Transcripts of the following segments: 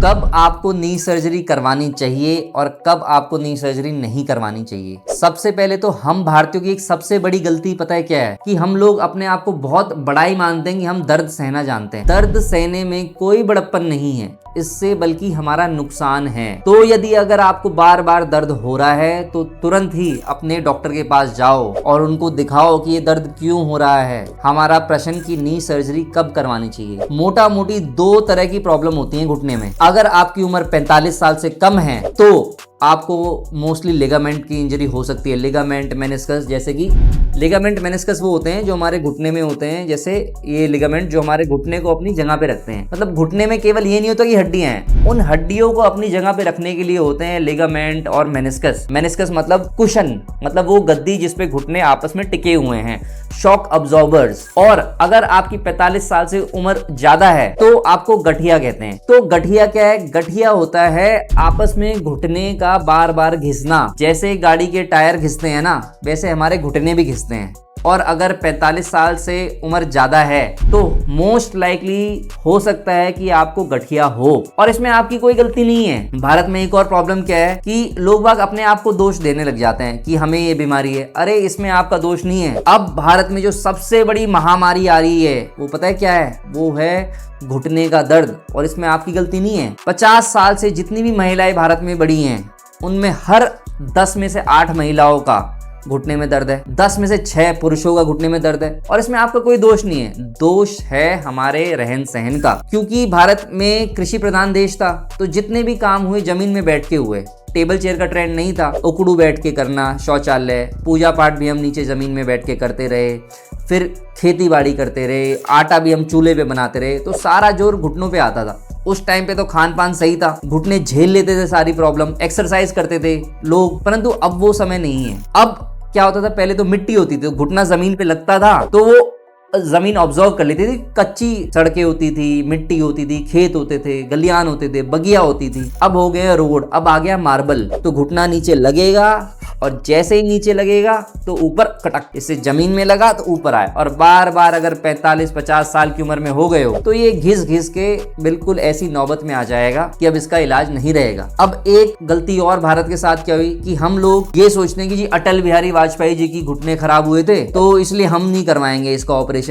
कब आपको नी सर्जरी करवानी चाहिए और कब आपको नी सर्जरी नहीं करवानी चाहिए। सबसे पहले तो हम भारतीयों की एक सबसे बड़ी गलती पता है क्या है कि हम लोग अपने आप को बहुत बड़ाई मानते हैं कि हम दर्द सहना जानते हैं। दर्द सहने में कोई बड़प्पन नहीं है, इससे बल्कि हमारा नुकसान है। तो यदि अगर आपको बार बार दर्द हो रहा है तो तुरंत ही अपने डॉक्टर के पास जाओ और उनको दिखाओ कि ये दर्द क्यों हो रहा है। हमारा प्रश्न की नी सर्जरी कब करवानी चाहिए। मोटा मोटी दो तरह की प्रॉब्लम होती है घुटने में। अगर आपकी उम्र 45 साल से कम है तो आपको मोस्टली लिगामेंट की इंजरी हो सकती है। लिगामेंट मेनिस्कस, जैसे कि लिगामेंट मेनिस्कस वो होते हैं जो हमारे घुटने में होते हैं, जैसे ये लिगामेंट जो हमारे घुटने को अपनी जगह पे रखते हैं। मतलब घुटने में केवल ये नहीं होता कि हड्डियां हैं, उन हड्डियों को अपनी जगह पे रखने के लिए होते हैं लिगामेंट और मेनिस्कस। मेनिस्कस मतलब कुशन, मतलब वो गद्दी जिसपे घुटने आपस में टिके हुए हैं, शॉक अब्जॉर्बर्स। और अगर आपकी 45 साल से उम्र ज्यादा है तो आपको गठिया कहते हैं। तो गठिया क्या है? गठिया होता है आपस में घुटने का बार बार घिसना। जैसे गाड़ी के टायर घिसते हैं ना, वैसे हमारे घुटने भी घिसते हैं। और अगर 45 साल से उम्र ज्यादा है तो मोस्ट लाइकली हो सकता है कि आपको गठिया हो, और इसमें आपकी कोई गलती नहीं है। भारत में एक और प्रॉब्लम क्या है कि लोग बाग अपने आप को दोष देने लग जाते हैं कि हमें ये बीमारी है। अरे इसमें आपका दोष नहीं है। अब भारत में जो सबसे बड़ी महामारी आ रही है वो पता है क्या है? वो है घुटने का दर्द, और इसमें आपकी गलती नहीं है। 50 साल से जितनी भी महिलाएं भारत में बड़ी हैं उनमें हर 10 में से 8 महिलाओं का घुटने में दर्द है, 10 में से 6 पुरुषों का घुटने में दर्द है। और इसमें आपका कोई दोष नहीं है, दोष है हमारे रहन सहन का। क्योंकि भारत में कृषि प्रधान देश था तो जितने भी काम हुए जमीन में बैठ के हुए। टेबल चेयर का ट्रेंड नहीं था। उकड़ू बैठ के करना, शौचालय, पूजा पाठ भी हम नीचे जमीन में बैठ के करते रहे, फिर खेती बाड़ी करते रहे, आटा भी हम चूल्हे पे बनाते रहे। तो सारा जोर घुटनों पे आता था। उस टाइम पे तो खान पान सही था, घुटने झेल लेते थे सारी प्रॉब्लम, एक्सरसाइज करते थे लोग। परंतु अब वो समय नहीं है। अब क्या होता था, पहले तो मिट्टी होती थी, घुटना जमीन पे लगता था तो वो जमीन ऑब्जर्व कर लेती थी। कच्ची सड़कें होती थी, मिट्टी होती थी, खेत होते थे, गलियान होते थे, बगिया होती थी। अब हो गया रोड, अब आ गया मार्बल। तो घुटना नीचे लगेगा और जैसे ही नीचे लगेगा तो ऊपर कटक, इससे जमीन में लगा तो ऊपर आए। और बार बार अगर 45-50 साल की उम्र में हो गए हो तो ये घिस घिस के बिल्कुल ऐसी नौबत में आ जाएगा कि अब इसका इलाज नहीं रहेगा। अब एक गलती और भारत के साथ क्या हुई कि हम लोग ये सोचते हैं कि जी अटल बिहारी वाजपेयी जी की घुटने खराब हुए थे तो इसलिए हम नहीं करवाएंगे इसका ऑपरेशन।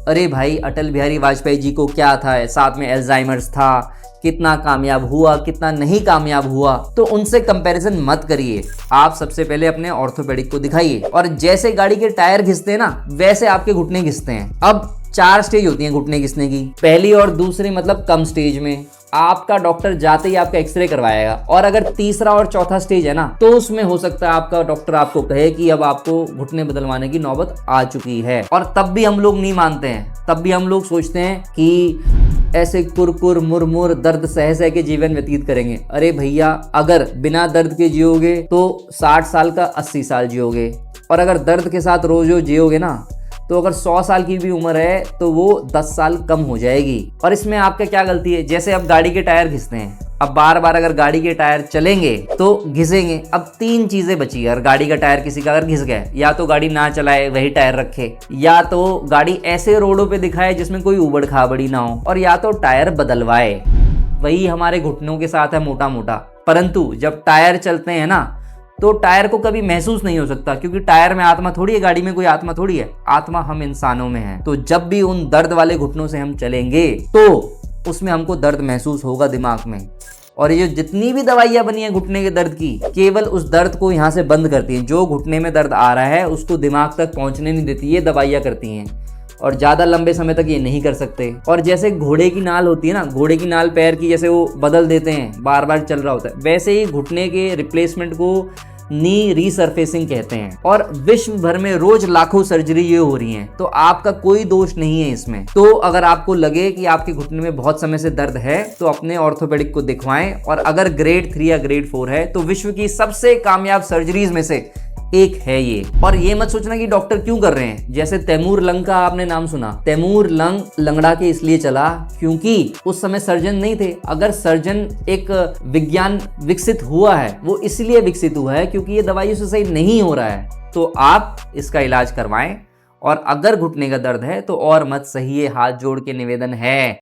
अरे भाई, अटल बिहारी वाजपेयी जी को क्या था, साथ में अल्जाइमर्स था, कितना कामयाब हुआ कितना नहीं कामयाब हुआ, तो उनसे कंपैरिजन मत करिए। आप सबसे पहले अपने ऑर्थोपेडिक को दिखाइए। और जैसे गाड़ी के टायर घिसते हैं ना, वैसे आपके घुटने घिसते हैं। अब 4 स्टेज होती हैं घुटने घिसने की। पहली और दूसरी मतलब कम स्टेज में आपका डॉक्टर जाते ही आपका एक्सरे करवाएगा। और अगर तीसरा और चौथा स्टेज है ना तो उसमें हो सकता है आपका डॉक्टर आपको कहे कि अब आपको घुटने बदलवाने की नौबत आ चुकी है। और तब भी हम लोग नहीं मानते हैं, तब भी हम लोग सोचते हैं कि ऐसे कुरकुर मुरमुर दर्द सह सह के जीवन व्यतीत करेंगे। अरे भैया, अगर बिना दर्द के जियोगे तो 60 साल का 80 साल जियोगे, और अगर दर्द के साथ रोज जियोगे ना तो अगर 100 साल की भी उम्र है तो वो 10 साल कम हो जाएगी। और इसमें आपका क्या गलती है? जैसे अब गाड़ी के टायर घिसते हैं, अब बार बार अगर गाड़ी के टायर चलेंगे तो घिसेंगे। अब 3 चीजें बची। अगर गाड़ी का टायर किसी का अगर घिस गया, या तो गाड़ी ना चलाए वही टायर रखे, या तो गाड़ी ऐसे रोडों पे दिखाए जिसमें कोई उबड़ खाबड़ी ना हो, और या तो टायर बदलवाए। वही हमारे घुटनों के साथ है मोटा मोटा। परंतु जब टायर चलते हैं ना तो टायर को कभी महसूस नहीं हो सकता, क्योंकि टायर में आत्मा थोड़ी है, गाड़ी में कोई आत्मा थोड़ी है। आत्मा हम इंसानों में है। तो जब भी उन दर्द वाले घुटनों से हम चलेंगे तो उसमें हमको दर्द महसूस होगा दिमाग में। और ये जो जितनी भी दवाइयां बनी है घुटने के दर्द की, केवल उस दर्द को यहाँ से बंद करती हैं। जो घुटने में दर्द आ रहा है उसको दिमाग तक पहुंचने नहीं देती, ये दवाइयां करती हैं। और ज्यादा लंबे समय तक ये नहीं कर सकते। और जैसे घोड़े की नाल होती है ना, घोड़े की नाल पैर की जैसे वो बदल देते हैं, बार बार चल रहा होता है, वैसे ही घुटने के रिप्लेसमेंट को नी रीसरफेसिंग कहते हैं। और विश्व भर में रोज लाखों सर्जरी ये हो रही हैं। तो आपका कोई दोष नहीं है इसमें। तो अगर आपको लगे कि आपके घुटने में बहुत समय से दर्द है तो अपने ऑर्थोपेडिक को दिखवाएं। और अगर ग्रेड 3 या ग्रेड 4 है तो विश्व की सबसे कामयाब सर्जरीज में से एक है ये। और ये मत सोचना कि डॉक्टर क्यों कर रहे हैं। जैसे तैमूर लंग का आपने नाम सुना, तैमूर लंग लंगड़ा के इसलिए चला क्योंकि उस समय सर्जन नहीं थे। अगर सर्जन एक विज्ञान विकसित हुआ है, वो इसलिए विकसित हुआ है क्योंकि ये दवाइयों से सही नहीं हो रहा है। तो आप इसका इलाज करवाएं। और अगर घुटने का दर्द है तो और मत सहिए, हाथ जोड़ के निवेदन है।